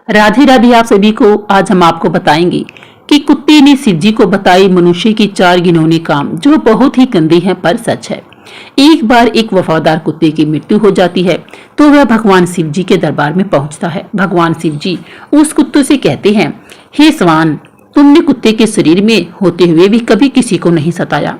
राधे राधे आप सभी को। आज हम आपको बताएंगे कि कुत्ते ने शिव जी को बताई मनुष्य की 4 घिनौने काम जो बहुत ही गंदे हैं पर सच है। एक बार एक वफादार कुत्ते की मृत्यु हो जाती है तो वह भगवान शिव जी के दरबार में पहुंचता है। भगवान शिव जी उस कुत्ते से कहते हैं, हे स्वान, तुमने कुत्ते के शरीर में होते हुए भी कभी किसी को नहीं सताया,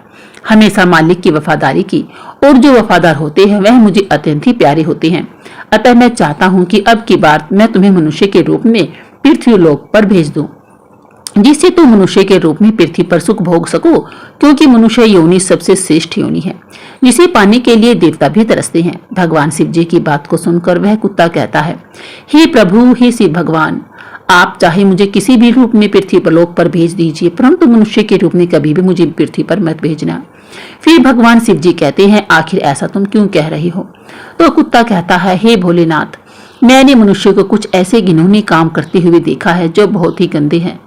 हमेशा मालिक की वफादारी की, और जो वफादार होते हैं वह मुझे अत्यंत ही प्यारे होते हैं। अतः मैं चाहता हूँ कि अब की बार मैं तुम्हें मनुष्य के रूप में पृथ्वी लोक पर भेज दूं, जिससे तुम मनुष्य के रूप में पृथ्वी पर सुख भोग सको, क्योंकि मनुष्य योनि सबसे श्रेष्ठ योनि है, जिसे पाने के लिए देवता भी तरसते हैं। भगवान शिव जी की बात को सुनकर वह कुत्ता कहता है, हे प्रभु, हे शिव भगवान, आप चाहे मुझे किसी भी रूप में पृथ्वी पर लोक पर भेज दीजिए, परंतु मनुष्य के रूप में कभी भी मुझे पृथ्वी पर मत भेजना। फिर भगवान शिव जी कहते हैं, आखिर ऐसा तुम क्यों कह रही हो? तो कुत्ता कहता है, हे भोलेनाथ, मैंने मनुष्य को कुछ ऐसे घिनौने काम करते हुए देखा है जो बहुत ही गंदे हैं।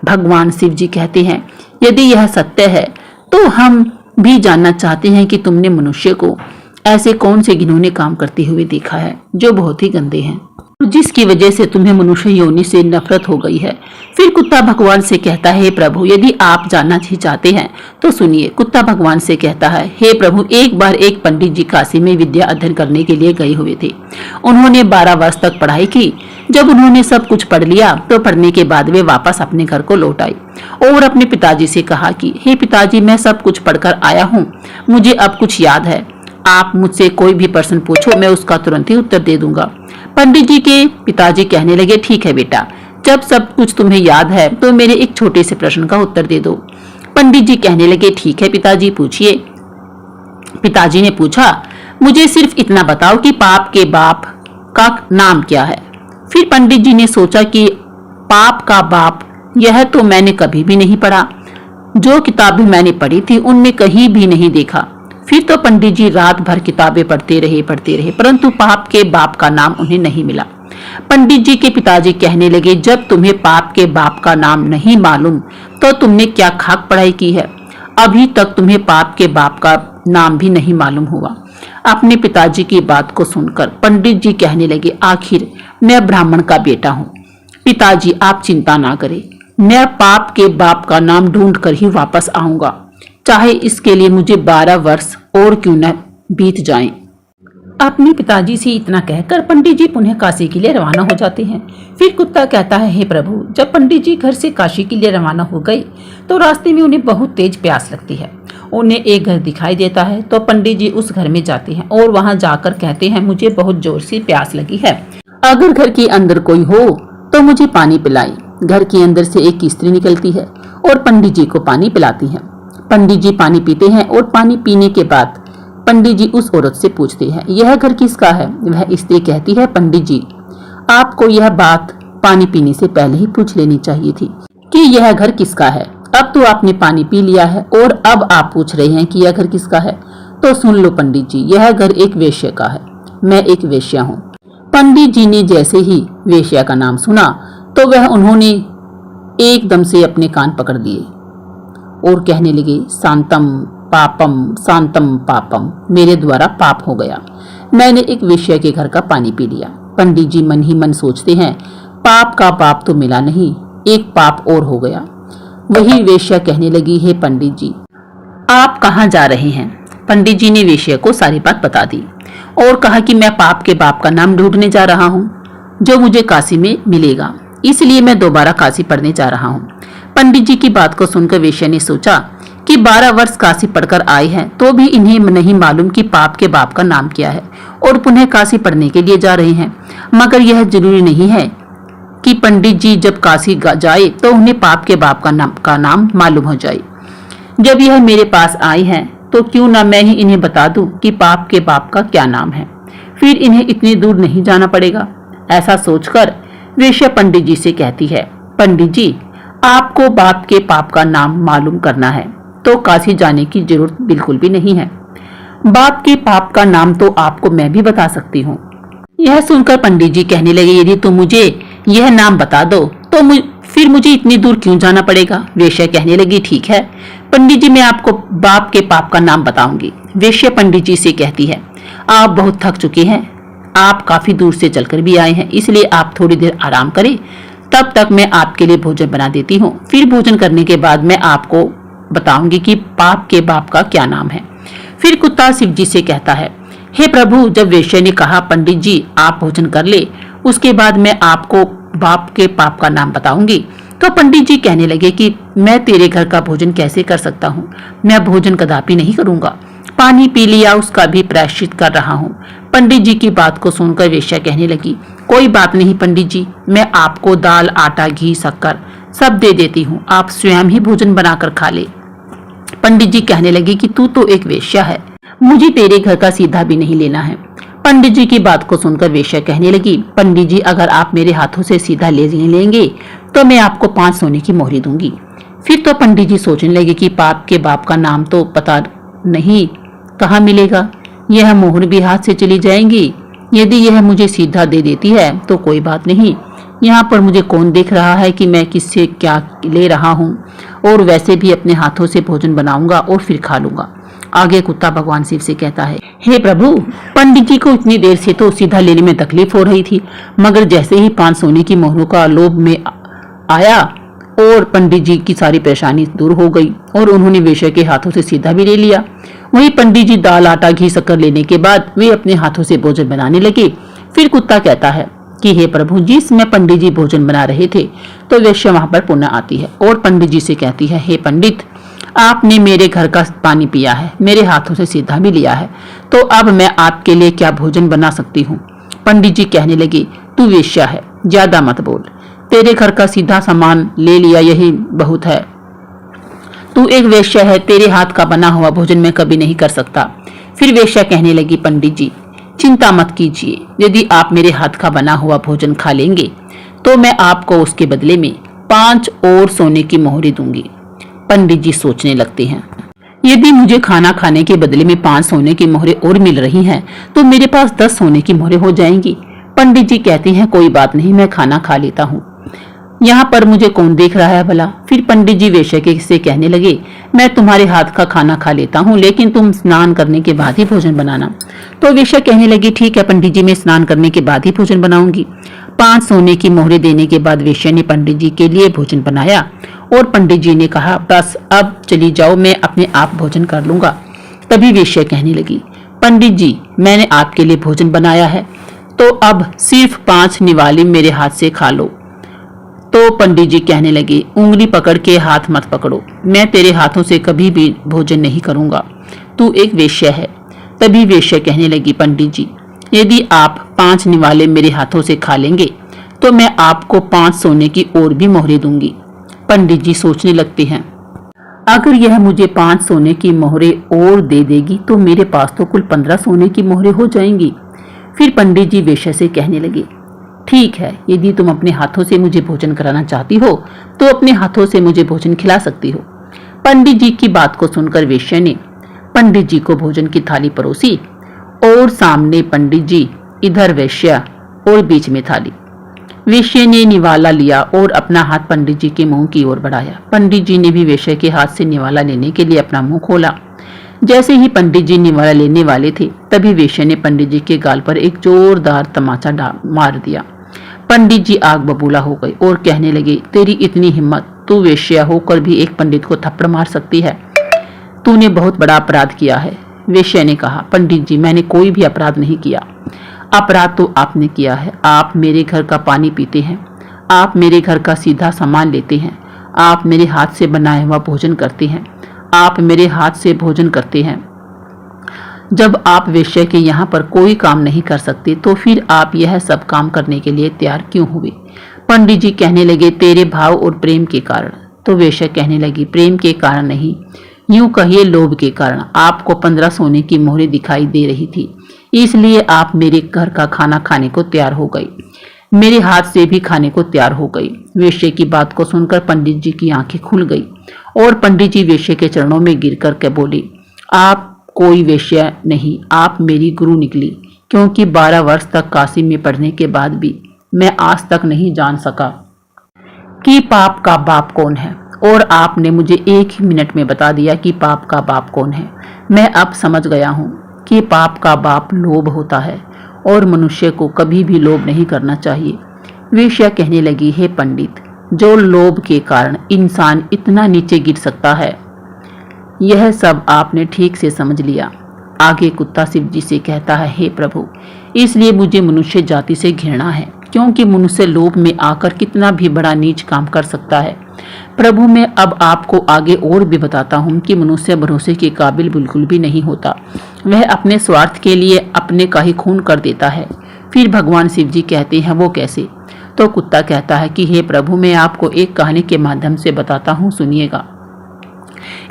भगवान शिव जी कहते हैं, यदि यह सत्य है तो हम भी जानना चाहते हैं कि तुमने मनुष्य को ऐसे कौन से घिनौने काम करते हुए देखा है जो बहुत ही गंदे हैं, जिसकी वजह से तुम्हें मनुष्य योनि से नफरत हो गई है। फिर कुत्ता भगवान से कहता है, हे प्रभु, यदि आप जानना ही चाहते हैं तो सुनिए। कुत्ता भगवान से कहता है, हे प्रभु, एक बार एक पंडित जी काशी में विद्या अध्ययन करने के लिए गए हुए थे। उन्होंने 12 वर्ष तक पढ़ाई की। जब उन्होंने सब कुछ पढ़ लिया तो पढ़ने के बाद वे वापस अपने घर को लौट आए और अपने पिताजी से कहा कि हे पिताजी, मैं सब कुछ पढ़कर आया हूँ, मुझे अब कुछ याद है, आप मुझसे कोई भी प्रश्न पूछो, मैं उसका तुरंत ही उत्तर दे दूंगा। पंडित जी के पिताजी कहने लगे, ठीक है बेटा, जब सब कुछ तुम्हें याद है तो मेरे एक छोटे से प्रश्न का उत्तर दे दो। पंडित जी कहने लगे, ठीक है पिताजी, पूछिए। पिताजी ने पूछा, मुझे सिर्फ इतना बताओ कि पाप के बाप का नाम क्या है। फिर पंडित जी ने सोचा कि पाप का बाप, यह तो मैंने कभी भी नहीं पढ़ा, जो किताबें मैंने पढ़ी थी उनमें कहीं भी नहीं देखा। फिर तो पंडित जी रात भर किताबें पढ़ते रहे, परंतु पाप के बाप का नाम उन्हें नहीं मिला। पंडित जी के पिताजी कहने लगे, जब तुम्हें पाप के बाप का नाम नहीं मालूम तो तुमने क्या खाक पढ़ाई की है? अभी तक तुम्हें पाप के बाप का नाम भी नहीं मालूम हुआ। अपने पिताजी की बात को सुनकर पंडित जी कहने लगे, आखिर मैं ब्राह्मण का बेटा हूँ, पिताजी आप चिंता ना करें, मैं पाप के बाप का नाम ढूंढ कर ही वापस आऊंगा, चाहे इसके लिए मुझे 12 वर्ष और क्यों न बीत जाएं। अपने पिताजी से इतना कहकर पंडित जी पुनः काशी के लिए रवाना हो जाते हैं। फिर कुत्ता कहता है, हे प्रभु, जब पंडित जी घर से काशी के लिए रवाना हो गए तो रास्ते में उन्हें बहुत तेज प्यास लगती है। उन्हें एक घर दिखाई देता है तो पंडित जी उस घर में जाते हैं और वहां जाकर कहते हैं, मुझे बहुत जोर से प्यास लगी है, अगर घर के अंदर कोई हो तो मुझे पानी पिलाए। घर के अंदर से एक स्त्री निकलती है और पंडित जी को पानी पिलाती है। पंडित जी पानी पीते हैं और पानी पीने के बाद पंडित जी उस औरत से पूछते हैं, यह घर किसका है? वह स्त्री कहती है, पंडित जी, आपको यह बात पानी पीने से पहले ही पूछ लेनी चाहिए थी कि यह घर किसका है। अब तो आपने पानी पी लिया है और अब आप पूछ रहे हैं कि यह घर किसका है। तो सुन लो पंडित जी, यह घर एक वेश्या का है, मैं एक वेश्या हूँ। पंडित जी ने जैसे ही वेश्या का नाम सुना तो वह उन्होंने एकदम से अपने कान पकड़ लिए और कहने लगे, शांतम पापम, मेरे द्वारा पाप हो गया, मैंने एक वेश्या के घर का पानी पी लिया। पंडित जी मन ही मन सोचते हैं, पाप का पाप तो मिला नहीं, एक पाप और हो गया। वही वेश्या कहने लगी, हे पंडित जी, आप कहाँ जा रहे हैं? पंडित जी ने वेश्या को सारी बात बता दी और कहा कि मैं पाप के बाप का नाम ढूंढने जा रहा हूँ जो मुझे काशी में मिलेगा, इसलिए मैं दोबारा काशी पढ़ने जा रहा हूँ। पंडित जी की बात को सुनकर वेश्या ने सोचा कि 12 वर्ष काशी पढ़कर आए हैं तो भी इन्हें नहीं मालूम कि पाप के बाप का नाम क्या है और पुनः काशी पढ़ने के लिए जा रहे हैं। मगर यह जरूरी नहीं है कि पंडित जी जब काशी जाए तो उन्हें पाप के बाप का नाम मालूम हो जाए। जब यह मेरे पास आए हैं तो क्यों ना मैं ही इन्हें बता दूं कि पाप के बाप का क्या नाम है, फिर इन्हें इतनी दूर नहीं जाना पड़ेगा। ऐसा सोचकर वेश्या पंडित जी से कहती है, पंडित जी, आपको बाप के पाप का नाम मालूम करना है तो काशी जाने की जरूरत बिल्कुल भी नहीं है, बाप के पाप का नाम तो आपको मैं भी बता सकती हूँ। यह सुनकर पंडित जी कहने लगे, यदि तुम मुझे यह नाम बता दो तो फिर मुझे इतनी दूर क्यों जाना पड़ेगा? वेश्या कहने लगी, ठीक है पंडित जी, मैं आपको बाप के पाप का नाम बताऊंगी। वेश्या पंडित जी से कहती है, आप बहुत थक चुके हैं, आप काफी दूर से चलकर भी आए हैं, इसलिए आप थोड़ी देर आराम करें, तब तक मैं आपके लिए भोजन बना देती हूँ। फिर भोजन करने के बाद मैं आपको बताऊंगी कि पाप के बाप का क्या नाम है। फिर कुत्ता शिव जी से कहता है, हे प्रभु, जब वेश्या ने कहा पंडित जी आप भोजन कर ले, उसके बाद मैं आपको बाप के पाप का नाम बताऊंगी, तो पंडित जी कहने लगे कि मैं तेरे घर का भोजन कैसे कर सकता हूँ, मैं भोजन कदापि नहीं करूंगा, पानी पी लिया उसका भी प्रायश्चित कर रहा हूँ। पंडित जी की बात को सुनकर वेश्या कहने लगी, कोई बात नहीं पंडित जी, मैं आपको दाल, आटा, घी, शक्कर सब दे देती हूँ, आप स्वयं ही भोजन बनाकर खा ले। पंडित जी कहने लगे कि तू तो एक वेश्या है, मुझे तेरे घर का सीधा भी नहीं लेना है। पंडित जी की बात को सुनकर वेश्या कहने लगी, पंडित जी अगर आप मेरे हाथों से सीधा ले लेंगे तो मैं आपको 5 सोने की मोहरी दूंगी। फिर तो पंडित जी सोचने लगे कि पाप के बाप का नाम तो पता नहीं कहाँ मिलेगा, यह मोहर भी हाथ से चली जाएंगी। यदि यह मुझे सीधा दे देती है तो कोई बात नहीं, यहाँ पर मुझे कौन देख रहा है कि मैं किससे क्या ले रहा हूँ, और वैसे भी अपने हाथों से भोजन बनाऊंगा और फिर खा लूंगा। आगे कुत्ता भगवान शिव से कहता है, हे प्रभु, पंडित जी को इतनी देर से तो सीधा लेने में तकलीफ हो रही थी, मगर जैसे ही 5 सोने की मोहरों का लोभ में आया और पंडित जी की सारी परेशानी दूर हो गई और उन्होंने वेश्या के हाथों से सीधा भी ले लिया। वही पंडित जी दाल, आटा, घी, शक्कर लेने के बाद वे अपने हाथों से भोजन बनाने लगे। फिर कुत्ता कहता है कि हे प्रभु, जिस में पंडित जी भोजन बना रहे थे तो वेश्या वहां पर पुनः आती है और पंडित जी से कहती है, हे पंडित, आपने मेरे घर का पानी पिया है, मेरे हाथों से सीधा भी लिया है, तो अब मैं आपके लिए क्या भोजन बना सकती हूँ। पंडित जी कहने लगे, तू वेश्या है, ज्यादा मत बोल, तेरे घर का सीधा सामान ले लिया यही बहुत है, तू एक वेश्या है, तेरे हाथ का बना हुआ भोजन मैं कभी नहीं कर सकता। फिर वेश्या कहने लगी, पंडित जी चिंता मत कीजिए, यदि आप मेरे हाथ का बना हुआ भोजन खा लेंगे तो मैं आपको उसके बदले में 5 और सोने की मोहरें दूंगी। पंडित जी सोचने लगते हैं, यदि मुझे खाना खाने के बदले में 5 सोने की मोहरें और मिल रही हैं तो मेरे पास 10 सोने की मोहरें हो जाएंगी। पंडित जी कहते हैं, कोई बात नहीं, मैं खाना खा लेता हूँ, यहाँ पर मुझे कौन देख रहा है भला। फिर पंडित जी वेश्या से कहने लगे, मैं तुम्हारे हाथ का खाना खा लेता हूँ, लेकिन तुम स्नान करने के बाद ही भोजन बनाना। तो वेश्या कहने लगी, ठीक है पंडित जी, मैं स्नान करने के बाद ही भोजन बनाऊंगी। 5 सोने की मोहरें देने के बाद वेश्या ने पंडित जी के लिए भोजन बनाया और पंडित जी ने कहा, बस अब चली जाओ, मैं अपने आप भोजन कर लूंगा। तभी वेश्या कहने लगी, पंडित जी मैंने आपके लिए भोजन बनाया है, तो अब सिर्फ 5 निवाले मेरे हाथ से खा लो। तो पंडित जी कहने लगे, उंगली पकड़ के हाथ मत पकड़ो, मैं तेरे हाथों से कभी भी भोजन नहीं करूंगा, तू एक वेश्या है। तभी वेश्या कहने लगी, पंडित जी यदि आप 5 निवाले मेरे हाथों से खा लेंगे तो मैं आपको 5 सोने की और भी मोहरें दूंगी। पंडित जी सोचने लगते हैं, अगर यह मुझे 5 सोने की मोहरें और दे देगी तो मेरे पास तो कुल 15 सोने की मोहरें हो जाएंगी। फिर पंडित जी वेश्या से कहने लगे, ठीक है, यदि तुम अपने हाथों से मुझे भोजन कराना चाहती हो तो अपने हाथों से मुझे भोजन खिला सकती हो। पंडित जी की बात को सुनकर वेश्या ने पंडित जी को भोजन की थाली परोसी और सामने पंडित जी, इधर वेश्या और बीच में थाली। वेश्या ने निवाला लिया और अपना हाथ पंडित जी के मुंह की ओर बढ़ाया। पंडित जी ने भी वेश्या के हाथ से निवाला लेने के लिए अपना मुंह खोला। जैसे ही पंडित जी निवाला लेने वाले थे तभी वेश्या ने पंडित जी के गाल पर एक जोरदार तमाचा मार दिया। पंडित जी आग बबूला हो गए और कहने लगे, तेरी इतनी हिम्मत, तू वेश्या होकर भी एक पंडित को थप्पड़ मार सकती है, तूने बहुत बड़ा अपराध किया है। वेश्या ने कहा, पंडित जी मैंने कोई भी अपराध नहीं किया, अपराध तो आपने किया है। आप मेरे घर का पानी पीते हैं, आप मेरे घर का सीधा सामान लेते हैं, आप मेरे हाथ से बनाया हुआ भोजन करते हैं, आप मेरे हाथ से भोजन करते हैं। जब आप वेश्या के यहाँ पर कोई काम नहीं कर सकते तो फिर आप यह सब काम करने के लिए तैयार क्यों हुए। पंडित जी कहने लगे, तेरे भाव और प्रेम के कारण। तो वेश्या कहने लगी, प्रेम के कारण नहीं, यूं कहिए लोभ के कारण। आपको 15 सोने की मोहरें दिखाई दे रही थी, इसलिए आप मेरे घर का खाना खाने को तैयार हो गई, मेरे हाथ से भी खाने को तैयार हो गई। वेश्या की बात को सुनकर पंडित जी की आंखें खुल गई और पंडित जी वेश्या के चरणों में गिर करके बोले, आप कोई वेश्या नहीं, आप मेरी गुरु निकली, क्योंकि 12 वर्ष तक काशी में पढ़ने के बाद भी मैं आज तक नहीं जान सका कि पाप का बाप कौन है, और आपने मुझे 1 ही मिनट में बता दिया कि पाप का बाप कौन है। मैं अब समझ गया हूँ कि पाप का बाप लोभ होता है और मनुष्य को कभी भी लोभ नहीं करना चाहिए। वेश्या कहने लगी, हे पंडित, जो लोभ के कारण इंसान इतना नीचे गिर सकता है, यह सब आपने ठीक से समझ लिया। आगे कुत्ता शिव जी से कहता है, हे प्रभु, इसलिए मुझे मनुष्य जाति से घृणा है, क्योंकि मनुष्य लोभ में आकर कितना भी बड़ा नीच काम कर सकता है। प्रभु, मैं अब आपको आगे और भी बताता हूँ कि मनुष्य भरोसे के काबिल बिल्कुल भी नहीं होता। वह अपने स्वार्थ के लिए अपने का ही खून कर देता है। फिर भगवान शिव जी कहते हैं, वो कैसे? तो कुत्ता कहता है कि हे प्रभु, मैं आपको एक कहानी के माध्यम से बताता हूँ, सुनिएगा।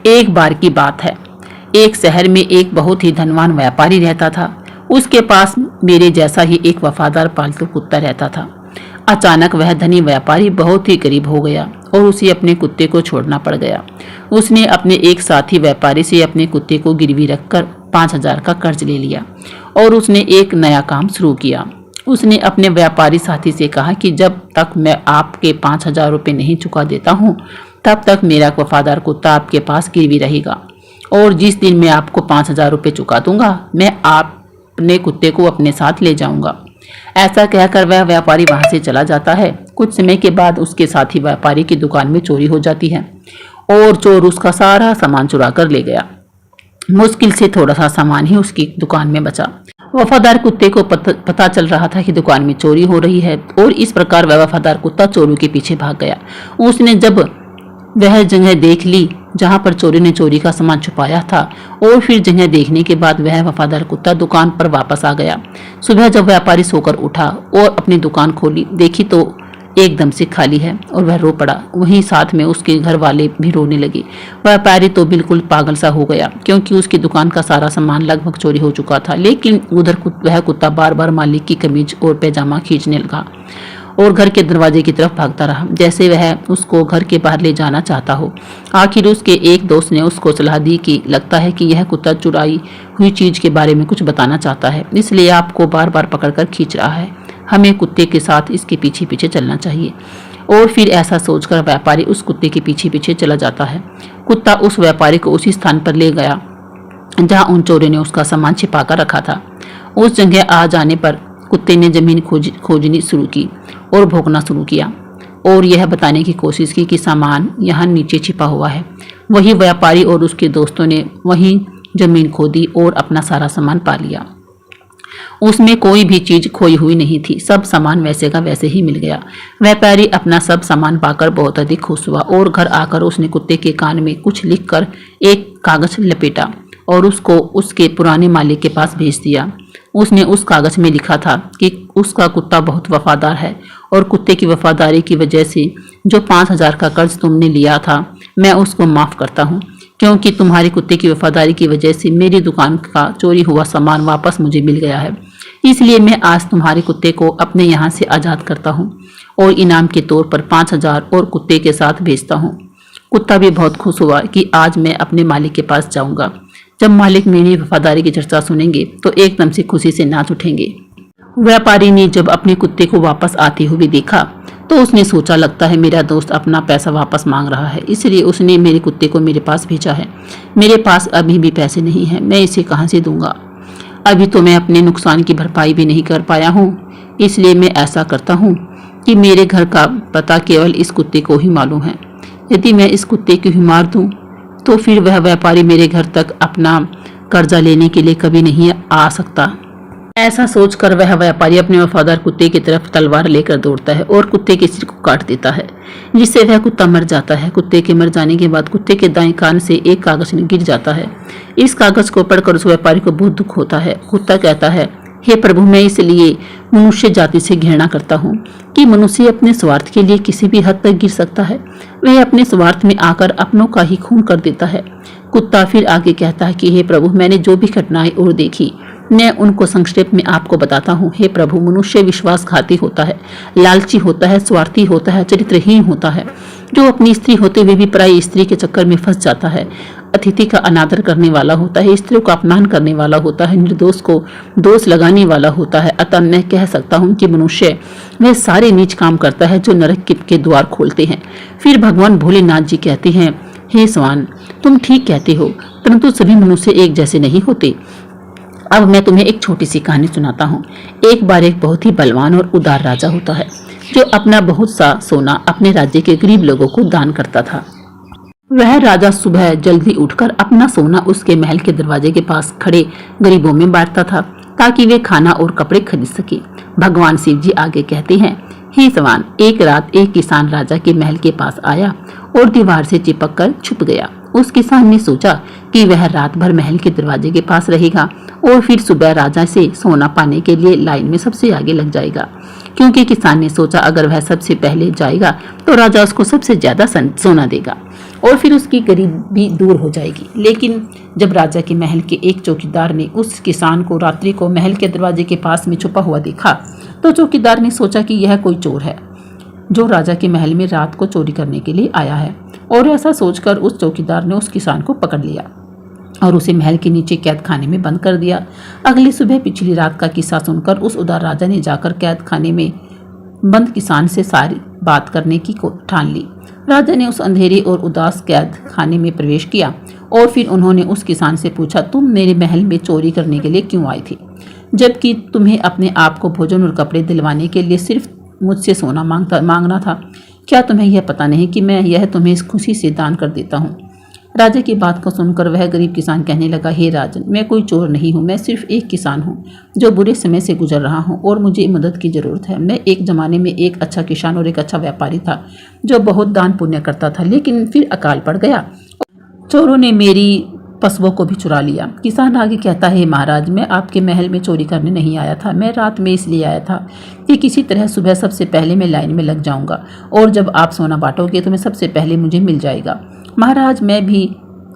एक बार की बात है, एक शहर में एक बहुत ही धनवान व्यापारी रहता था। उसके पास मेरे जैसा ही एक वफादार पालतू कुत्ता रहता था। अचानक वह धनी व्यापारी बहुत ही गरीब हो गया और उसे अपने कुत्ते को छोड़ना पड़ गया। उसने अपने एक साथी व्यापारी से अपने कुत्ते को गिरवी रखकर 5,000 का कर्ज ले लिया और उसने एक नया काम शुरू किया। उसने अपने व्यापारी साथी से कहा कि जब तक मैं आपके 5,000 रुपये नहीं चुका देता हूँ, तब तक मेरा वफादार कुत्ता आपके पास गिरवी रहेगा, और जिस दिन मैं आपको 5,000 रुपये चुका दूंगा, मैं अपने कुत्ते को अपने साथ ले जाऊंगा। ऐसा कहकर वह व्यापारी वहां से चला जाता है। कुछ समय के बाद उसके साथी व्यापारी की दुकान में चोरी हो जाती है और चोर उसका सारा सामान चुरा कर ले गया। मुश्किल से थोड़ा सा सामान ही उसकी दुकान में बचा। वफादार कुत्ते को पता चल रहा था कि दुकान में चोरी हो रही है, और इस प्रकार वह वफादार कुत्ता चोरों के पीछे भाग गया। उसने जब वह जगह देख ली जहां पर चोरी ने चोरी का सामान छुपाया था, और फिर जगह देखने के बाद वह वफादार कुत्ता दुकान पर वापस आ गया। सुबह जब व्यापारी सोकर उठा और अपनी दुकान खोली, देखी तो एकदम से खाली है, और वह रो पड़ा। वहीं साथ में उसके घर वाले भी रोने लगे। व्यापारी तो बिल्कुल पागल सा हो गया, क्योंकि उसकी दुकान का सारा सामान लगभग चोरी हो चुका था। लेकिन उधर वह कुत्ता बार बार मालिक की कमीज और पैजामा खींचने लगा और घर के दरवाजे की तरफ भागता रहा, जैसे वह उसको घर के बाहर ले जाना चाहता हो। आखिर उसके एक दोस्त ने उसको सलाह दी कि लगता है कि यह कुत्ता चुराई हुई चीज के बारे में कुछ बताना चाहता है, इसलिए आपको बार बार पकड़कर खींच रहा है। हमें कुत्ते के साथ इसके पीछे पीछे चलना चाहिए। और फिर ऐसा सोचकर व्यापारी उस कुत्ते के पीछे पीछे चला जाता है। कुत्ता उस व्यापारी को उसी स्थान पर ले गया जहाँ उन चोरों ने उसका सामान छिपा कर रखा था। उस जगह आ जाने पर कुत्ते ने जमीन खोजनी शुरू की और भौंकना शुरू किया, और यह बताने की कोशिश की कि सामान यहाँ नीचे छिपा हुआ है। वही व्यापारी और उसके दोस्तों ने वहीं जमीन खोदी और अपना सारा सामान पा लिया। उसमें कोई भी चीज खोई हुई नहीं थी, सब सामान वैसे का वैसे ही मिल गया। व्यापारी अपना सब सामान पाकर बहुत अधिक खुश हुआ, और घर आकर उसने कुत्ते के कान में कुछ लिखकर एक कागज लपेटा और उसको उसके पुराने मालिक के पास भेज दिया। उसने उस कागज में लिखा था कि उसका कुत्ता बहुत वफादार है, और कुत्ते की वफादारी की वजह से जो 5,000 का कर्ज तुमने लिया था, मैं उसको माफ़ करता हूँ, क्योंकि तुम्हारे कुत्ते की वफादारी की वजह से मेरी दुकान का चोरी हुआ सामान वापस मुझे मिल गया है। इसलिए मैं आज तुम्हारे कुत्ते को अपने यहाँ से आज़ाद करता हूँ और इनाम के तौर पर 5,000 और कुत्ते के साथ भेजता हूँ। कुत्ता भी बहुत खुश हुआ कि आज मैं अपने मालिक के पास जाऊँगा। जब मालिक मेरी वफादारी की चर्चा सुनेंगे तो एकदम से खुशी से नाच उठेंगे। व्यापारी ने जब अपने कुत्ते को वापस आते हुए देखा तो उसने सोचा, लगता है मेरा दोस्त अपना पैसा वापस मांग रहा है, इसलिए उसने मेरे कुत्ते को मेरे पास भेजा है। मेरे पास अभी भी पैसे नहीं हैं, मैं इसे कहाँ से दूंगा? अभी तो मैं अपने नुकसान की भरपाई भी नहीं कर पाया हूँ, इसलिए मैं ऐसा करता हूँ कि मेरे घर का पता केवल इस कुत्ते को ही मालूम है। यदि मैं इस कुत्ते को ही मार दूँ तो फिर वह व्यापारी मेरे घर तक अपना कर्जा लेने के लिए कभी नहीं आ सकता। ऐसा सोचकर वह व्यापारी अपने वफादार कुत्ते की तरफ तलवार लेकर दौड़ता है और कुत्ते के सिर को काट देता है, जिससे वह कुत्ता मर जाता है। कुत्ते के मर जाने के बाद कुत्ते के दाएं कान से एक कागज गिर जाता है। इस कागज को पढ़कर उस व्यापारी को बहुत दुख होता है। कुत्ता कहता है, हे प्रभु, मैं इसलिए मनुष्य जाति से घृणा करता हूँ कि मनुष्य अपने स्वार्थ के लिए किसी भी हद तक गिर सकता है। वह अपने स्वार्थ में आकर अपनों का ही खून कर देता है। कुत्ता फिर आगे कहता है कि हे प्रभु, मैंने जो भी घटनाएं और देखी, मैं उनको संक्षेप में आपको बताता हूँ। हे प्रभु, मनुष्य विश्वासघाती होता है, लालची होता है, स्वार्थी होता है, चरित्रहीन होता है, जो अपनी स्त्री होते हुए भी पराई स्त्री के चक्कर में फंस जाता है, अतिथि का अनादर करने वाला होता है, स्त्रियों का अपमान करने वाला होता है, निर्दोष को दोष लगाने वाला होता है। अतः मैं कह सकता हूँ कि मनुष्य वह सारे नीच काम करता है जो नरक के द्वार खोलते हैं। फिर भगवान भोलेनाथ जी कहते हैं, हे स्वान, तुम ठीक कहते हो, परंतु सभी मनुष्य एक जैसे नहीं होते। अब मैं तुम्हें एक छोटी सी कहानी सुनाता हूँ। एक बार एक बहुत ही बलवान और उदार राजा होता है जो अपना बहुत सा सोना अपने राज्य के गरीब लोगों को दान करता था। वह राजा सुबह जल्दी उठकर अपना सोना उसके महल के दरवाजे के पास खड़े गरीबों में बांटता था ताकि वे खाना और कपड़े खरीद सके। भगवान शिव जी आगे कहते हैं, हे सवान, एक रात एक किसान राजा के महल के पास आया और दीवार से चिपक कर छुप गया। उस किसान ने सोचा कि वह रात भर महल के दरवाजे के पास रहेगा और फिर सुबह राजा से सोना पाने के लिए लाइन में सबसे आगे लग जाएगा, क्योंकि किसान ने सोचा अगर वह सबसे पहले जाएगा तो राजा उसको सबसे ज्यादा सोना देगा और फिर उसकी गरीबी दूर हो जाएगी। लेकिन जब राजा के महल के एक चौकीदार ने उस किसान को रात्रि को महल के दरवाजे के पास में छुपा हुआ देखा तो चौकीदार ने सोचा कि यह कोई चोर है जो राजा के महल में रात को चोरी करने के लिए आया है, और ऐसा सोचकर उस चौकीदार ने उस किसान को पकड़ लिया और उसे महल के नीचे कैद खाने में बंद कर दिया। अगली सुबह पिछली रात का किस्सा सुनकर उस उदार राजा ने जाकर कैद खाने में बंद किसान से सारी बात करने की ठान ली। राजा ने उस अंधेरे और उदास कैद खाने में प्रवेश किया और फिर उन्होंने उस किसान से पूछा, तुम मेरे महल में चोरी करने के लिए क्यों आई थी, जबकि तुम्हें अपने आप को भोजन और कपड़े दिलवाने के लिए सिर्फ मुझसे सोना मांगना था। क्या तुम्हें यह पता नहीं कि मैं यह तुम्हें खुशी से दान कर देता हूँ। राजा की बात को सुनकर वह गरीब किसान कहने लगा, हे राजन, मैं कोई चोर नहीं हूँ, मैं सिर्फ एक किसान हूँ जो बुरे समय से गुजर रहा हूँ और मुझे मदद की ज़रूरत है। मैं एक ज़माने में एक अच्छा किसान और एक अच्छा व्यापारी था जो बहुत दान पुण्य करता था, लेकिन फिर अकाल पड़ गया, चोरों ने मेरी पशुओं को भी चुरा लिया। किसान आगे कहता है, महाराज, मैं आपके महल में चोरी करने नहीं आया था, मैं रात में इसलिए आया था कि किसी तरह सुबह सबसे पहले मैं लाइन में लग जाऊंगा और जब आप सोना बांटोगे तो मैं सबसे पहले मुझे मिल जाएगा। महाराज, मैं भी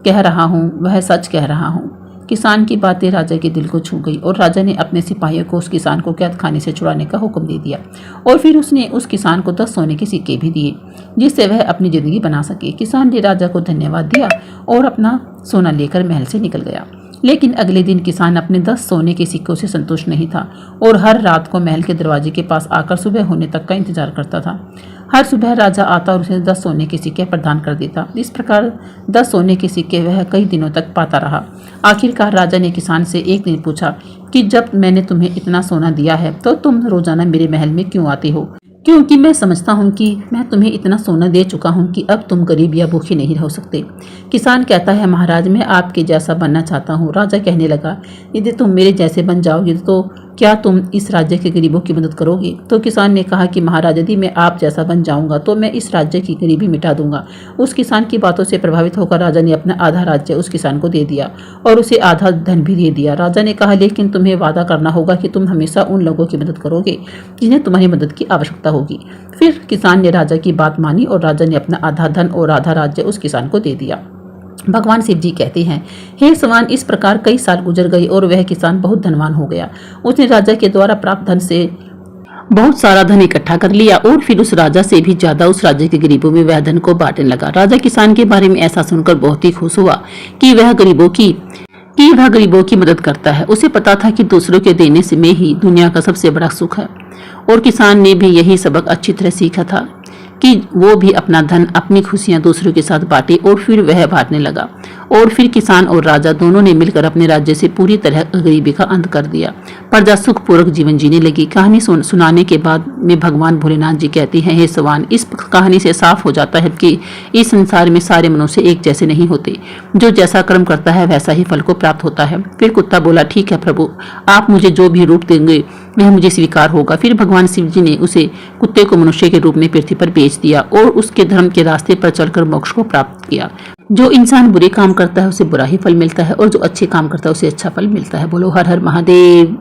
कह रहा हूँ वह सच कह रहा हूँ। किसान की बातें राजा के दिल को छू गई और राजा ने अपने सिपाहियों को उस किसान को कैद खाने से छुड़ाने का हुक्म दे दिया और फिर उसने उस किसान को 10 सोने के सिक्के भी दिए जिससे वह अपनी जिंदगी बना सके। किसान ने राजा को धन्यवाद दिया और अपना सोना लेकर महल से निकल गया। लेकिन अगले दिन किसान अपने 10 सोने के सिक्कों से संतुष्ट नहीं था और हर रात को महल के दरवाजे के पास आकर सुबह होने तक का इंतजार करता था। हर सुबह राजा आता और उसे 10 सोने के सिक्के प्रदान कर देता। इस प्रकार 10 सोने के सिक्के वह कई दिनों तक पाता रहा। आखिरकार राजा ने किसान से एक दिन पूछा कि जब मैंने तुम्हें इतना सोना दिया है तो तुम रोजाना मेरे महल में क्यों आते हो, क्योंकि मैं समझता हूँ कि मैं तुम्हें इतना सोना दे चुका हूँ कि अब तुम गरीब या भूखे नहीं रह सकते। किसान कहता है, महाराज, मैं आपके जैसा बनना चाहता हूँ। राजा कहने लगा, यदि तुम मेरे जैसे बन जाओगे तो क्या तुम इस राज्य के गरीबों की मदद करोगे? तो किसान ने कहा कि महाराज, यदि मैं आप जैसा बन जाऊंगा तो मैं इस राज्य की गरीबी मिटा दूंगा। उस किसान की बातों से प्रभावित होकर राजा ने अपना आधा राज्य उस किसान को दे दिया और उसे आधा धन भी दे दिया। राजा ने कहा, लेकिन तुम्हें वादा करना होगा कि तुम हमेशा उन लोगों की मदद करोगे जिन्हें तुम्हारी मदद की आवश्यकता होगी। फिर किसान ने राजा की बात मानी और राजा ने अपना आधा धन और आधा राज्य उस किसान को दे दिया। भगवान शिव जी कहते हैं, हे सवान, इस प्रकार कई साल गुजर गए और वह किसान बहुत धनवान हो गया। उसने राजा के द्वारा प्राप्त धन से बहुत सारा धन इकट्ठा कर लिया और फिर उस राजा से भी ज्यादा उस राज्य के गरीबों में वह धन को बांटने लगा। राजा किसान के बारे में ऐसा सुनकर बहुत ही खुश हुआ कि वह गरीबों की मदद करता है। उसे पता था कि दूसरों के देने से में ही दुनिया का सबसे बड़ा सुख है और किसान ने भी यही सबक अच्छी तरह सीखा था कि वो भी अपना धन, अपनी खुशियां दूसरों के साथ बांटे और फिर वह बांटने लगा और फिर किसान और राजा दोनों ने मिलकर अपने राज्य से पूरी तरह गरीबी का अंत कर दिया। प्रजा सुखपूर्वक जीवन जीने लगी। कहानी सुनाने के बाद में भगवान भोलेनाथ जी कहते हैं, हे सवान, इस कहानी से साफ हो जाता है कि इस संसार में सारे मनुष्य एक जैसे नहीं होते। जो जैसा कर्म करता है वैसा ही फल को प्राप्त होता है। फिर कुत्ता बोला, ठीक है प्रभु, आप मुझे जो भी रूप देंगे वह मुझे स्वीकार होगा। फिर भगवान शिव जी ने उसे कुत्ते को मनुष्य के रूप में पृथ्वी पर भेज दिया और उसके धर्म के रास्ते पर चलकर मोक्ष को प्राप्त किया। जो इंसान बुरे काम करता है उसे बुरा ही फल मिलता है और जो अच्छे काम करता है उसे अच्छा फल मिलता है। बोलो हर हर महादेव।